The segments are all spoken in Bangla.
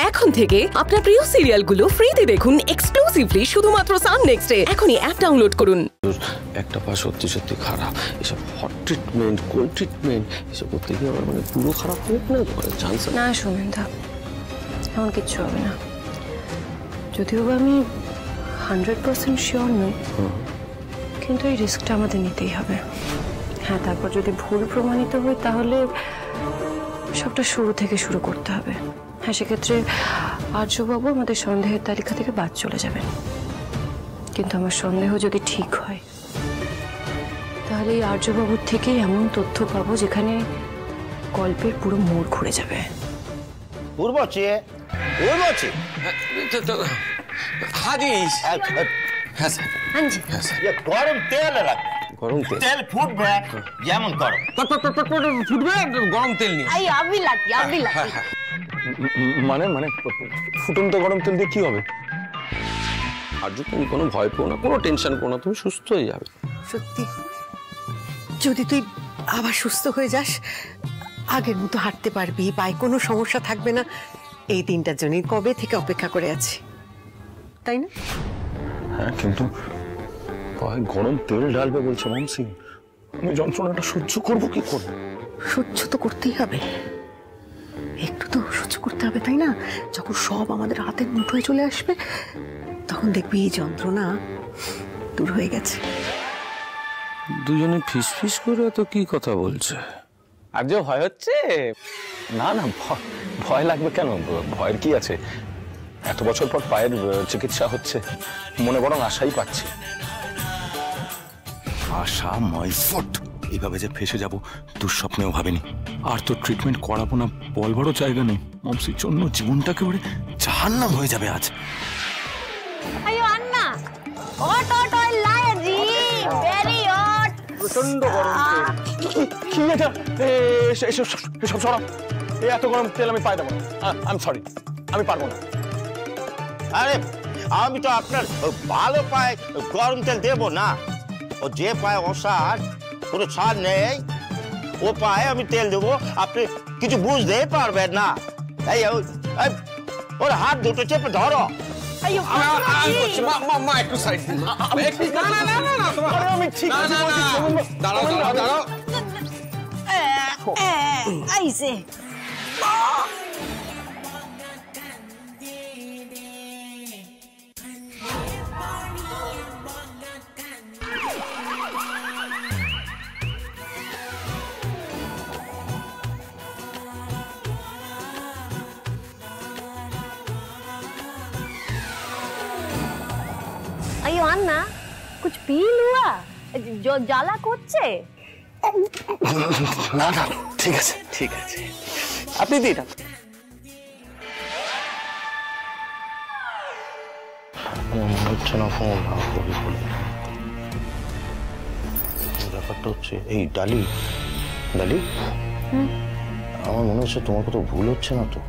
এখন থেকে আপনার প্রিয় সিরিয়ালগুলো ফ্রিতে দেখুন এক্সক্লুসিভলি শুধুমাত্র সান নেক্সটে। এখনই অ্যাপ ডাউনলোড করুন। একটা পা সত্যি সত্যি খারাপ, এসব হট ট্রিটমেন্ট, কোল্ড ট্রিটমেন্ট এসব করতে গিয়ে আমার মানে পুরো খারাপ হোক না চান্স না সুমেন্দা, এমন কিচ্ছু হবে না। যদিও আমি 100% শিওর নই, কিন্তু এই রিস্কটা আমাদের নিতেই হবে। হ্যাঁ, তারপর যদি ভুল প্রমাণিত হয় তাহলে সবটা শুরু থেকে শুরু করতে হবে। হ্যাঁ, সেক্ষেত্রে আর্যবাবু আমাদের সন্দেহের তালিকা থেকে বাদ চলে যাবেন। কিন্তু আমার সন্দেহ যদি ঠিক হয় তাহলে এই আর্যবাবুর থেকেই এমন তথ্য পাবো যেখানে গল্পের পুরো মোড় ঘুরে যাবে। গরম তেল রাখবে, গরম তেল তেল ফুটবে যেমন গরম ফুটবে, গরম তেল নিয়ে মানে মানে ফুটন্ত গরম তেল দিয়ে কি হবে? আর তুমি কোনো ভয় পেও না, কোনো টেনশন করো না, তুমি সুস্থ হয়ে যাবে। সত্যি যদি তুই আবার সুস্থ হয়ে যাস, আগের মতো হাঁটতে পারবি, পায়ে কোনো সমস্যা থাকবে না, এই দিনটার জন্যই কবে থেকে অপেক্ষা করে আছি, তাই না? হ্যাঁ, কিন্তু পায়ে গরম তেল ঢালবে বলছে মানসি, আমি যন্ত্রণাটা সহ্য করবো কি করে? সহ্য তো করতেই হবে, একটু তো সহ্য করতে হবে, তাই না? যখন সব আমাদের হাতের মুঠোয় চলে আসবে তখন দেখবি এই যন্ত্রণা দূর হয়ে গেছে। দুজনে ফিস ফিস করে তো কি কথা বলছে? আর যে ভয় হচ্ছে? না না, ভয় লাগবে কেন? ভয়ের কি আছে? এত বছর পর পায়ের চিকিৎসা হচ্ছে, মনে বরং আশাই পাচ্ছি। আশা ময়ফট, এইভাবে যে ফেসে যাব দুঃস্বপ্নেও ভাবিনি। আর তো ট্রিটমেন্ট করাবো না বলবারও জায়গা নেই। মমসির জন্য জীবনটাকে ওরে জাহান্নাম হয়ে যাবে আজ। প্রচন্ড গরম তেল। কি এটা? এসব সরাও, এত গরম তেল আমি পাই দেবো না। আমি সরি, আমি পারবো না। আরে আমি তো আপনার ভালো পায়ে গরম তেল দেবো না। ও যে পায়ে অসার, কোনো ছাড় নেই, ও পায়ে আমি তেল দেবো, আপনি কিছু বুঝতেই পারবেন না। এই ওর হাত দুটো চেপে ধরো। अयो अन्ना, कुछ फील हुआ? जो জ্বালা করছে? না না, ঠিক আছে ঠিক আছে, আপনি দিন। মনে হচ্ছে না ফোন ব্যাপারটা হচ্ছে এই ডালি ডালি, আমার মনে হচ্ছে তোমার কোথাও ভুল হচ্ছে না তো?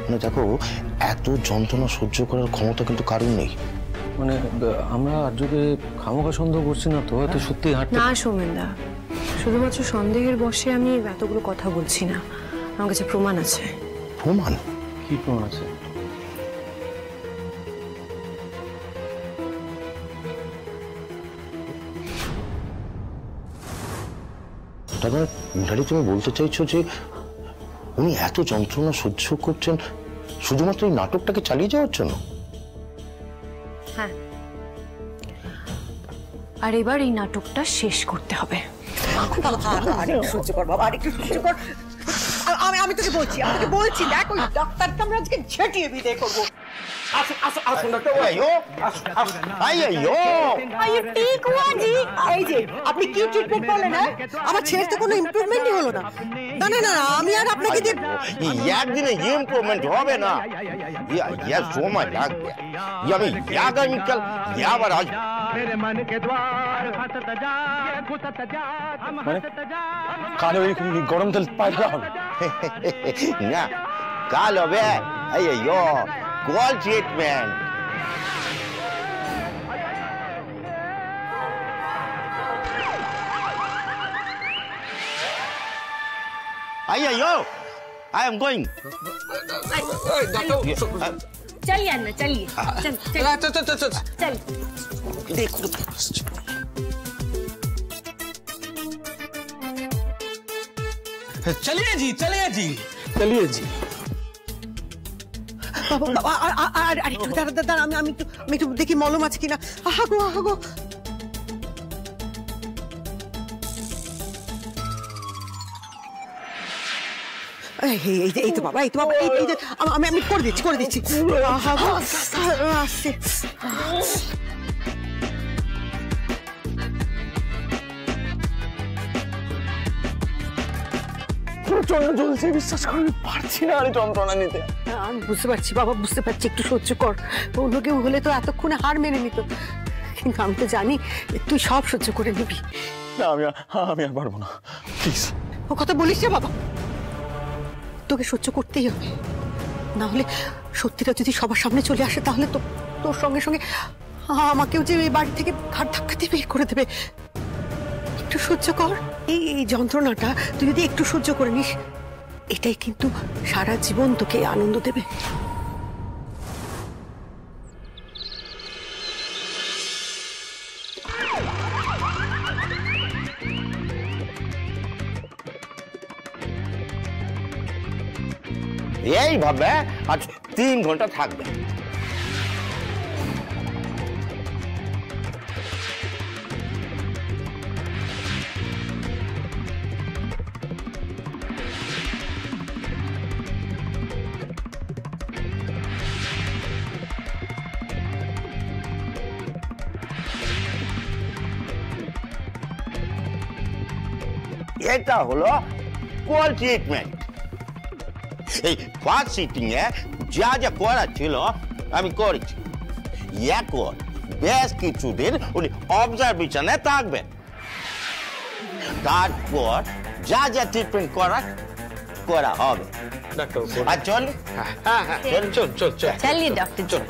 মানে দেখো, এত যন্ত্রণা সহ্য করার ক্ষমতা কিন্তু কারণ নেই। মানে আমরা আর্যকে খামোখা সন্দেহ করছি না তো? হয়তো সত্যি হাঁটতে না সোমেনদা, শুধুমাত্র সন্দেহের বশে আমি এতগুলো কথা বলছি না, আমার কাছে প্রমাণ আছে। প্রমাণ? কি প্রমাণ আছে? তারপরে ডালি, তুমি বলতে চাইছো যে উনি এত যন্ত্রণা সহ্য করছেন শুধুমাত্র এই নাটকটাকে চালিয়ে যাওয়ার জন্য? হ্যাঁ, আর এবার এই নাটকটা শেষ করতে হবে। সহ্য কর বাবা, আরেকটু সহ্য কর। আমি তোকে বলছি দেখ, ওই ডাক্তারকে আমরা আজকে ঝেঁটিয়ে বিদায় করবো। এই যে আপনি কি ট্রিটমেন্ট করলেন? আমার ছেলের তো কোনো ইমপ্রুভমেন্টই হলো না। না না না, আমি আর আপনাকে একদিনে ইমপ্রুভমেন্ট হবে না, সময় লাগবে। আমি আগামীকাল আবার আসবো। কাল ওই গরম তেল পাই হবে না, কাল হবে cold treatment. I am going. चलिए अन्ना चलिए, चल। देखो चलिए जी चलिए जी। আরে একটু দাঁড়া, আমি একটু দেখি মলম আছে কিনা। আহাগো এই তো বাবা, আমি করে দিচ্ছি। আসছে। প্রচন্ড জ্বলছে, বিশ্বাস করে পারছি না আরে যন্ত্রণা নিতে। আমি বুঝতে পারছি বাবা, বুঝতে পারছি, একটু সহ্য কর। অন্য কেউ হলে তো এতক্ষণে হার মেনে নিত, কিন্তু আমি তো জানি তুই সব সহ্য করে নিবি। না আমি আর পারবো না, প্লিজ। ও কথা বলিস না বাবা, তোকে সহ্য করতেই হবে, না হলে সত্যিটা যদি সবার সামনে চলে আসে তাহলে তো তোর সঙ্গে সঙ্গে আমাকেও যে এই বাড়ি থেকে ঘাট ধাক্কা দিয়ে বের করে দেবে। একটু সহ্য কর, এই যন্ত্রণাটা তুই যদি একটু সহ্য করে নিস, এটাই কিন্তু সারা জীবন তোকে আনন্দ দেবে। এইভাবে আজ 3 ঘন্টা থাকবে। এটা হলো কোল্ড ট্রিটমেন্ট। এই ফার্স্ট সিটিং এ যা করা ছিল আমি করেছি। এখন বেশ কিছুদিন উনি অবজারভেশনে থাকবেন, তারপর যা ট্রিটমেন্ট করা হবে। ডাক্তার আর চল, চল चलिए डॉक्टर চল।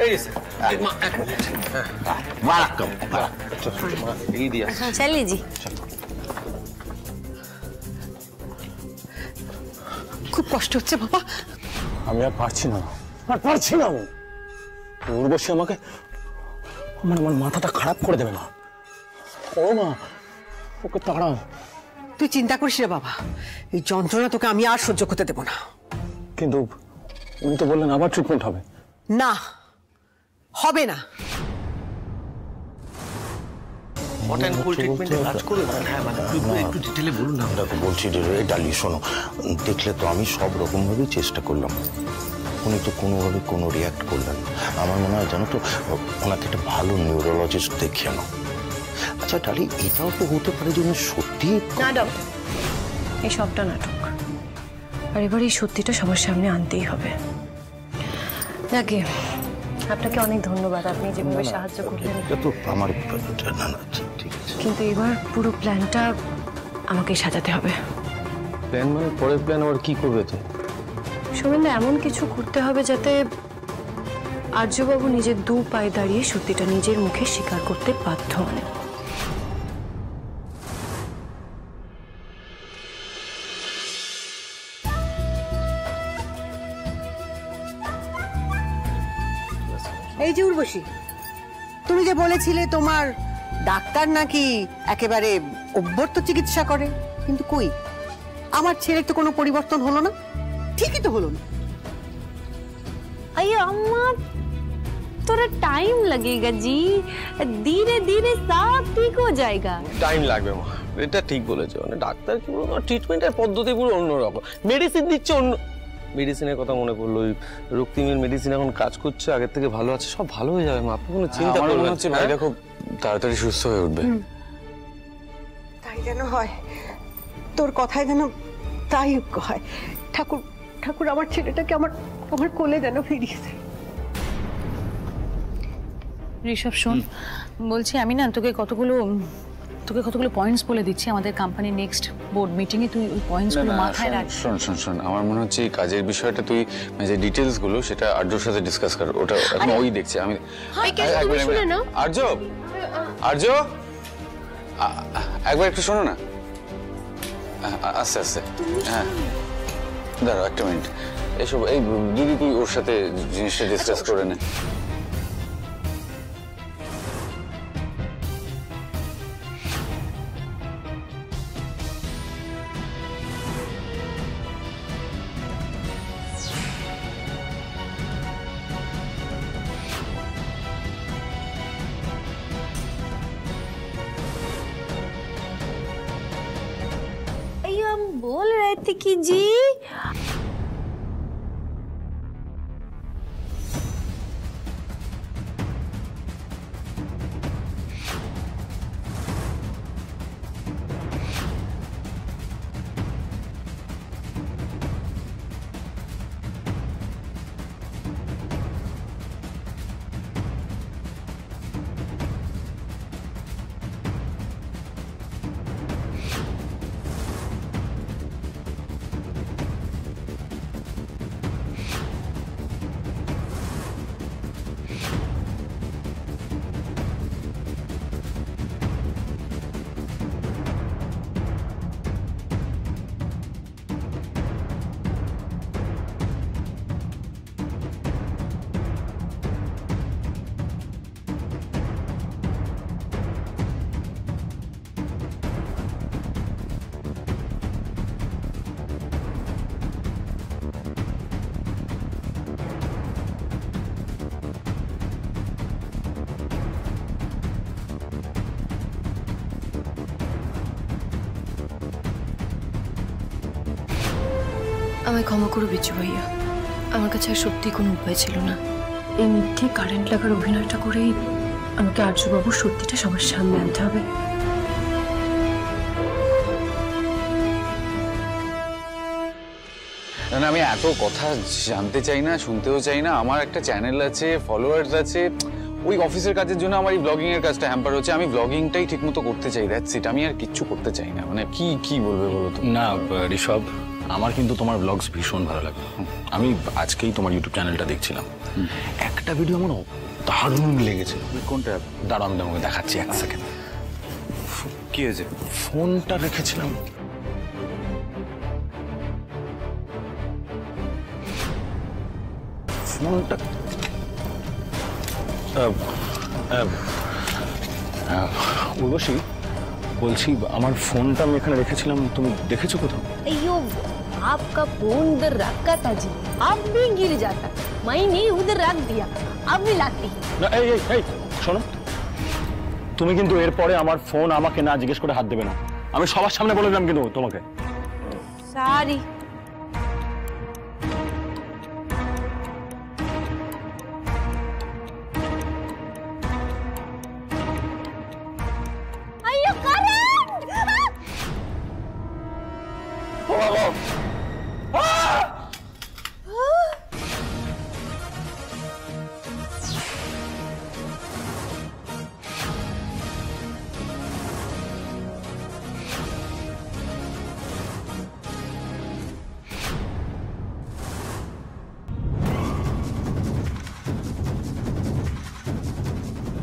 এই মা এক মিনিট। ওয়েলকাম। এই দিয়া चलिए जी। খুব কষ্ট হচ্ছে বাবা। আমি আর পারছি না আমি। উর্বশী আমাকে আমার মাথাটা খারাপ করে দেবে না। ও মা, ওকে তাড়াও। তুই চিন্তা করিস না বাবা, এই যন্ত্রণা তোকে আমি আর সহ্য করতে দেবো না। কিন্তু উনি তো বললেন আবার ট্রিটমেন্ট হবে। না, হবে না। হট অ্যান্ড কোল্ড ট্রিটমেন্টে কাজ করে হ্যাঁ মানে একটু ডিটেইলে বলুন না। দেখো বলছি ডালি শোনো, দেখলে তো আমি সব রকমভাবেই চেষ্টা করলাম, উনি তো কোনোভাবে কোনো রিয়াক্ট করলেন না। আমার মনে হয় জানো তো, ওনাকে একটা ভালো নিউরোলজিস্ট দেখিয়ে নাও। আচ্ছা ডালি, এটাও তো হতে পারে যে উনি সত্যি না ডক্টর, এই সবটা নাটক, আর এবার এই সত্যিটা সবার সামনে আনতেই হবে। যাকে আপনাকে অনেক ধন্যবাদ, আপনি যেভাবে সাহায্য করলেন। এটা তো আমার না ঠিক আছে, কিন্তু এবার পুরো প্ল্যানটা আমাকে সাজাতে হবে। প্ল্যান মানে পরের প্ল্যান আবার কি করবে তো? সোমেনদা, এমন কিছু করতে হবে যাতে আর্যবাবু নিজের 2 পায়ে দাঁড়িয়ে সত্যিটা নিজের মুখে স্বীকার করতে বাধ্য হন। এই যে উর্বশী, তুমি যে বলেছিলে তোমার ডাক্তার নাকি একেবারে অভ্যর্থ চিকিৎসা করে, কিন্তু কই, আমার ছেলের তো কোনো পরিবর্তন হলো না। ঠিকই তো হলো না। अरे अम्मा थोड़ा टाइम लगेगा जी, धीरे धीरे सब ठीक हो जाएगा। টাইম লাগবে মা, এটা ঠিক বলেছো। মানে ডাক্তার কি বলবো, ট্রিটমেন্টের পদ্ধতি পুরো অন্যরকম, মেডিসিন দিচ্ছে অন্য। মেডিসিনের কথা মনে পড়লো, ওই রক্তিমের মেডিসিন এখন কাজ করছে, আগের থেকে ভালো আছে, সব ভালো হয়ে যাবে মা, আপনি কোনো চিন্তা করবেন না। ভাইটা খুব তাড়াতাড়ি সুস্থ হয়ে উঠবে। তাই যেন হয়, তোর কথায় যেন তাই হয়। ঠাকুর ঠাকুর আমার ছেলেটাকে আমার কোলে যেন ফিরিয়ে দেয়। ঋষভ শোন, বলছি আমি না তোকে কতগুলো পয়েন্টস বলে দিচ্ছি আমাদের কোম্পানির নেক্সট বোর্ড মিটিং এ, তুই ওই পয়েন্টসগুলো মাথায় রাখ। শোন, আমার মনে হচ্ছে এই কাজের বিষয়টা তুই যে ডিটেইলস গুলো সেটা আর্যর সাথে ডিসকাস কর, ওটা এখন ওই দেখছে। আমি আর্য একবার একটু শোনো না, আস্তে আস্তে। হ্যাঁ দাঁড়াও একটা মিনিট, এসব এই দিদি তুই ওর সাথে জিনিসটা ডিসকাস করে নে। हम बोल रहे थे कि जी আমায় ক্ষমা করো বিচ্ছু ভাইয়া, আমার কাছে আর সত্যি কোনো উপায় ছিল না। এই মিথ্যে কারেন্ট লাগার অভিনয়টা করেই আমাকে আর্যবাবুর সত্যিটা সবার সামনে আনতে হবে। না আমি এত কথা জানতে চাই না, শুনতেও চাই না। আমার একটা চ্যানেল আছে, ফলোয়ার্স আছে, ওই অফিসের কাজের জন্য আমার এই ব্লগিং এর কাজটা হ্যাম্পার হচ্ছে। আমি ব্লগিংটাই ঠিকমতো করতে চাই, দ্যাটস ইট। আমি আর কিচ্ছু করতে চাই না। মানে কি বলবে বলো তো? না ঋষভ, আমার কিন্তু তোমার ব্লগস ভীষণ ভালো লাগে। আমি আজকেই তোমার ইউটিউব চ্যানেলটা দেখছিলাম, একটা ভিডিও আমার দারুণ লেগেছে। কোনটা? দাঁড়াও আমি তোমাকে দেখাচ্ছি, এক সেকেন্ড। কি হয়েছে? ফোনটা রেখেছিলাম। ফোনটা উর্বশী বলছি, আমার ফোনটা আমি এখানে রেখেছিলাম, তুমি দেখেছো কোথাও? अयो आपका फोन उधर रखा था जी, अब भी गिर जाता। मैंने उधर रख दिया, अब भी लाती। না এই এই এই শোনো, তুমি কিন্তু এরপরে আমার ফোন আমাকে না জিজ্ঞেস করে হাত দেবে না। আমি সবার সামনে বলে দিলাম কিন্তু তোমাকে। सारी अयो करंट!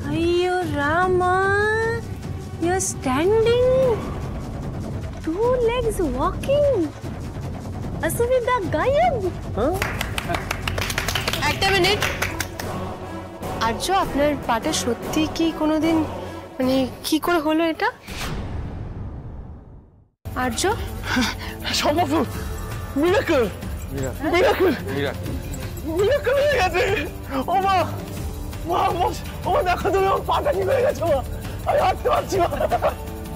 अयो Rama, you're standing, 2 legs walking. असुविधा गायब। একটা মিনিট, আর্য আপনার পাটা সত্যি কি কোনোদিন মানে কি করে হলো এটা? আর্য সম্ভব, মিরাকল মিরাকল মিরাকল হয়ে গেছে। ও মা মা ও দেখো তুমি, আমার পাটা ঠিক হয়ে গেছে। মা আমি হাঁটতে পারছি না।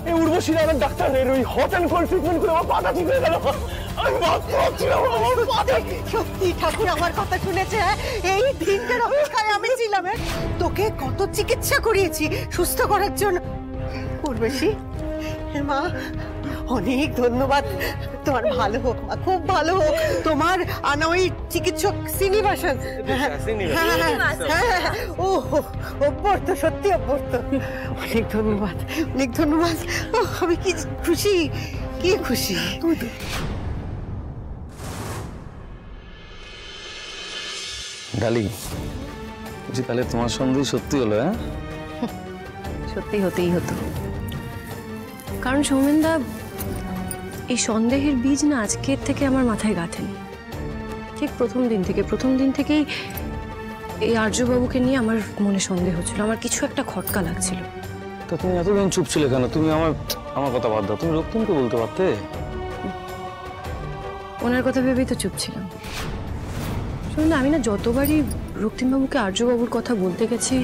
এই উর্বশী নামের ডাক্তারের ওই হট অ্যান্ড কোল্ড ট্রিটমেন্ট করে আমার পাটা ঠিক হয়ে গেল। আমি ভাবতে পারছি না আমার পাটা। সত্যি ঠাকুর আমার কথা শুনেছে। এই দিনটার অপেক্ষায় আমি ছিলাম। তোকে কত চিকিৎসা করিয়েছি সুস্থ করার জন্য। উর্বশী মা, অনেক ধন্যবাদ। তোমার ভালো হোক মা, খুব ভালো হোক। তোমার আনা ওই চিকিৎসক শ্রীনিবাসন, ও অভ্যর্থ, সত্যি অভ্যর্থ। অনেক ধন্যবাদ, অনেক ধন্যবাদ। আমি কি খুশি, কি খুশি। ডালি, বলছি তাহলে তোমার সন্দেহ সত্যি হলো? হ্যাঁ, সত্যি হতেই হতো, কারণ সৌমেনদা এই সন্দেহের বীজ না আজকের থেকে আমার মাথায় গাঁথেনি। ঠিক প্রথম দিন থেকেই এই আর্যবাবুকে নিয়ে আমার মনে সন্দেহ ছিল, আমার কিছু একটা খটকা লাগছিল। তা তুমি এতদিন চুপ ছিলে কেন? তুমি আমার কথা বাদ দাও, তুমি রক্তিমকে বলতে পারতে। ওনার কথা ভেবেই তো চুপ ছিলাম। শুনুন, আমি না যতবারই রক্তিমবাবুকে আর্যবাবুর কথা বলতে গেছি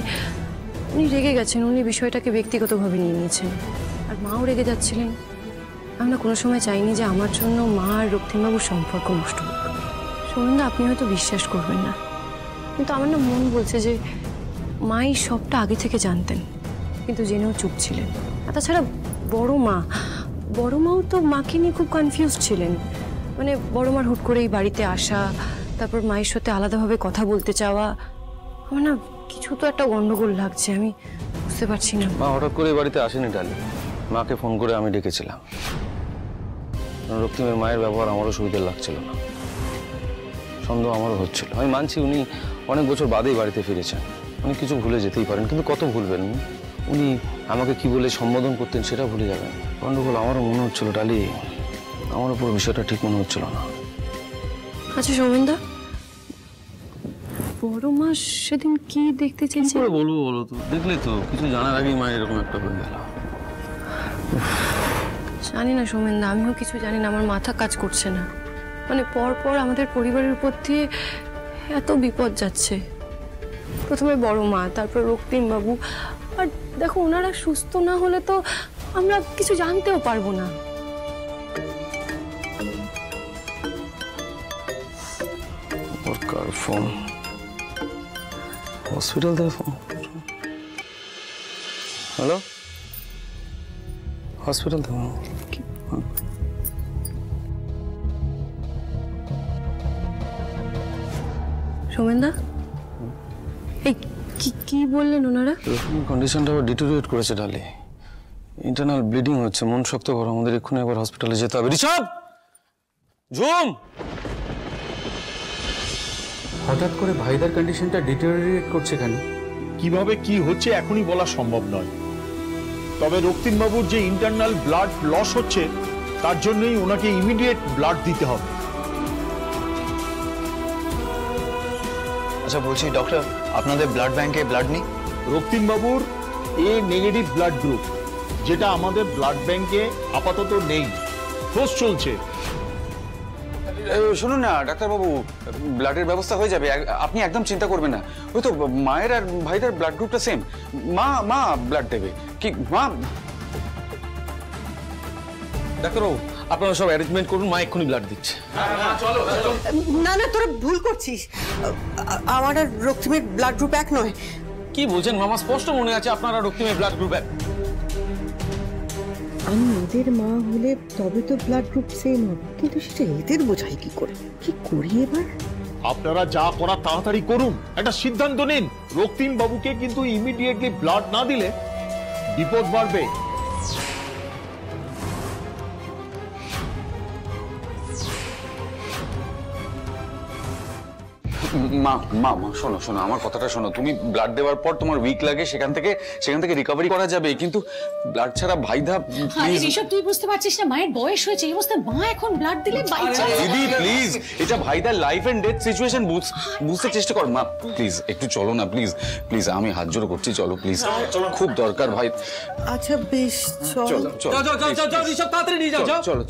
উনি রেগে গেছেন, উনি বিষয়টাকে ব্যক্তিগতভাবে নিয়ে নিয়েছেন, আর মাও রেগে যাচ্ছিলেন। আমি না কোনো সময় চাইনি যে আমার জন্য মা আর রক্তিমবাবুর সম্পর্ক নষ্ট হোক। শুনুন না, আপনি হয়তো বিশ্বাস করবেন না, কিন্তু আমার না মন বলছে যে মাই সবটা আগে থেকে জানতেন, কিন্তু জেনেও চুপ ছিলেন। আর তাছাড়া বড় মাও তো মাকে নিয়ে খুব কনফিউজ ছিলেন। মানে বড় মার হুট করে এই বাড়িতে আসা, তারপর মায়ের সাথে আলাদাভাবে কথা বলতে চাওয়া, আমার না কিছু তো একটা গন্ডগোল লাগছে, আমি বুঝতে পারছি না। মা হঠাৎ করে এই বাড়িতে আসেনি ডালি, মাকে ফোন করে আমি ডেকেছিলাম। রক্তিমের মায়ের ব্যবহার আমারও সুবিধা লাগছিল না, সন্দেহ আমারও হচ্ছিল। আমি মানছি উনি অনেক বছর বাদেই বাড়িতে ফিরেছেন, উনি কিছু ভুলে যেতেই পারেন, কিন্তু কত ভুলবেন? উনি আমাকে কি বলে সম্বোধন করতেন সেটা ভুলে যাবেন। গন্ডগোল আমারও মনে হচ্ছিল ডালি, আমার উপর বিষয়টা ঠিক মনে হচ্ছিল না। আচ্ছা সৌমেনদা, বড় মা সেদিন কি দেখতে চেয়েছে? বলবো বলো তো, দেখলে তো কিছু জানার আগেই মা এরকম একটা হয়ে গেল। জানি না সৌমেনদা, আমিও কিছু জানি না, আমার মাথা কাজ করছে না। মানে পর আমাদের পরিবারের উপর দিয়ে এত বিপদ যাচ্ছে। প্রথমে বড় মা, তারপর রক্তিম বাবু, আর দেখো ওনারা সুস্থ না হলে তো আমরা কিছু জানতেও পারবো না। ফোন হসপিটাল থেকে ফোন। হ্যালো, হসপিটাল থেকে সৌমেনদা, এই কি বললেন ওনারা? কন্ডিশনটা আবার ডিটোরিয়েট করেছে ডালি, ইন্টারনাল ব্লিডিং হচ্ছে, মন শক্ত করো, আমাদের এক্ষুনি একবার হসপিটালে যেতে হবে। ঋষভ, ঝুম। হঠাৎ করে ভাইদার কন্ডিশনটা ডিটেরিয়েট করছে কেন? কিভাবে কি হচ্ছে এখনই বলা সম্ভব নয়, তবে রক্তিমবাবুর যে ইন্টারনাল ব্লাড লস হচ্ছে তার জন্যই ওনাকে ইমিডিয়েট ব্লাড দিতে হবে। আচ্ছা বলছি ডক্টর, আপনাদের ব্লাড ব্যাংকে ব্লাড নেই? রক্তিমবাবুর এ নেগেটিভ ব্লাড গ্রুপ, যেটা আমাদের ব্লাড ব্যাংকে আপাতত নেই, খোঁজ চলছে। শুনুন না ডাক্তারবাবু, ব্লাডের ব্যবস্থা হয়ে যাবে, আপনি একদম চিন্তা করবেন না। ওই তো মায়ের আর ভাইদের ব্লাড গ্রুপটা সেম, মা ব্লাড দেবে কি? মা, ডাক্তারবাবু আপনারা সব অ্যারেঞ্জমেন্ট করুন, মা এক্ষুনি ব্লাড দিচ্ছে। না না, তোরা ভুল করছিস, আমার আর রক্তিমের ব্লাড গ্রুপ এক নয়। কি বলছেন মামা? স্পষ্ট মনে আছে আপনারা রক্তিমের ব্লাড গ্রুপ এক। আমি এদের মা হলে তবে তো ব্লাড গ্রুপ সেম হবে, কিন্তু সেটা এদের বোঝাই কি করে? কি করি এবার? আপনারা যা করার তাড়াতাড়ি করুন, একটা সিদ্ধান্ত নিন। রক্তিম বাবুকে কিন্তু ইমিডিয়েটলি ব্লাড না দিলে বিপদ বাড়বে। মা শোনো আমার কথাটা শোনো। তুমি ব্লাড দেওয়ার পর তোমার উইক লাগে, সেখান থেকে রিকভারি করা যাবে, কিন্তু ব্লাড ছাড়া ভাইদা প্লিজ। ঋষভ, তুই বুঝতে পারছিস না, মায়ের বয়স হয়েছে, এই অবস্থায় মা এখন ব্লাড দিলে দিদি প্লিজ, এটা ভাইদার লাইফ এন্ড ডেথ সিচুয়েশন, বুঝতে চেষ্টা কর মা। প্লিজ একটু চলো না, প্লিজ আমি হাত জোড় করছি, চলো প্লিজ, খুব দরকার ভাই। আচ্ছা বেশ, চলো যাও ঋষভ, তাড়াতাড়ি নিয়ে যাও। চলো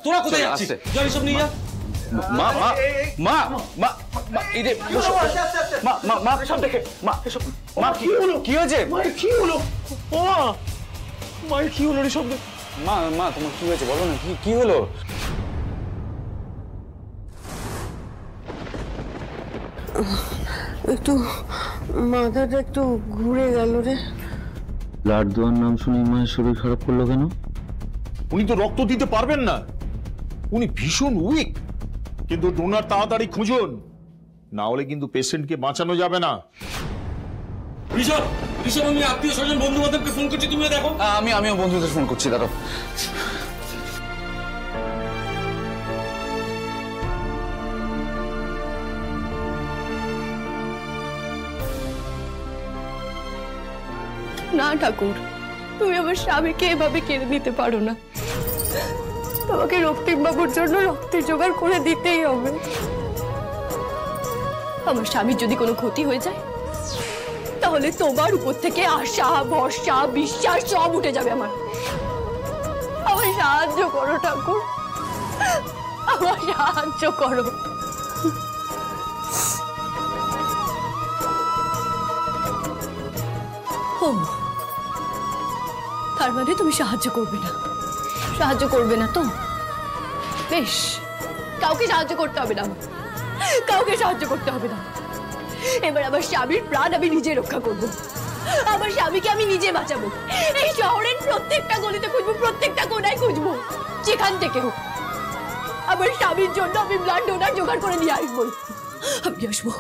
তোরা কোথায় যাচ্ছিস? যাও ঋষভ নিয়ে যা। কি হয়েছে? কি হলো? ও মায়ের কি হলো ঋষভ? মা তোমার কি হয়েছে বলো না, কি হলো? একটু মাথাটা একটু ঘুরে গেল রে। ব্লাড দেওয়ার নাম শুনে মায়ের শরীর খারাপ করলো কেন? উনি তো রক্ত দিতে পারবেন না, উনি ভীষণ উইক। কিন্তু ডোনার তাড়াতাড়ি খুঁজুন, না হলে কিন্তু পেশেন্টকে বাঁচানো যাবে না। ঋষভ, আমি আত্মীয় স্বজন বন্ধু বান্ধবকে ফোন করছি, তুমিও দেখো। আমিও বন্ধুদের ফোন করছি, দাঁড়াও। না ঠাকুর, তুমি আমার স্বামীকে এভাবে কেড়ে নিতে পারো না। তোমাকে রক্তিম বাবুর জন্য রক্তের জোগাড় করে দিতেই হবে। আমার স্বামীর যদি কোনো ক্ষতি হয়ে যায় তাহলে তোমার উপর থেকে আশা, ভরসা, বিশ্বাস সব উঠে যাবে আমার। আমার সাহায্য করো ঠাকুর, আমার সাহায্য করো। তার মানে তুমি সাহায্য করবে না? সাহায্য করবে না তো বেশ, কাউকে সাহায্য করতে হবে না, কাউকে সাহায্য করতে হবে না। এবার আমার স্বামীর প্রাণ আমি নিজে রক্ষা করব, আমার স্বামীকে আমি নিজে বাঁচাবো। এই শহরের প্রত্যেকটা গলিতে খুঁজবো, প্রত্যেকটা কোনায় খুঁজবো, যেখান থেকে হোক আমার স্বামীর জন্য আমি ব্লাড ডোনার জোগাড় করে নিয়ে আসবো। আমি আসবো।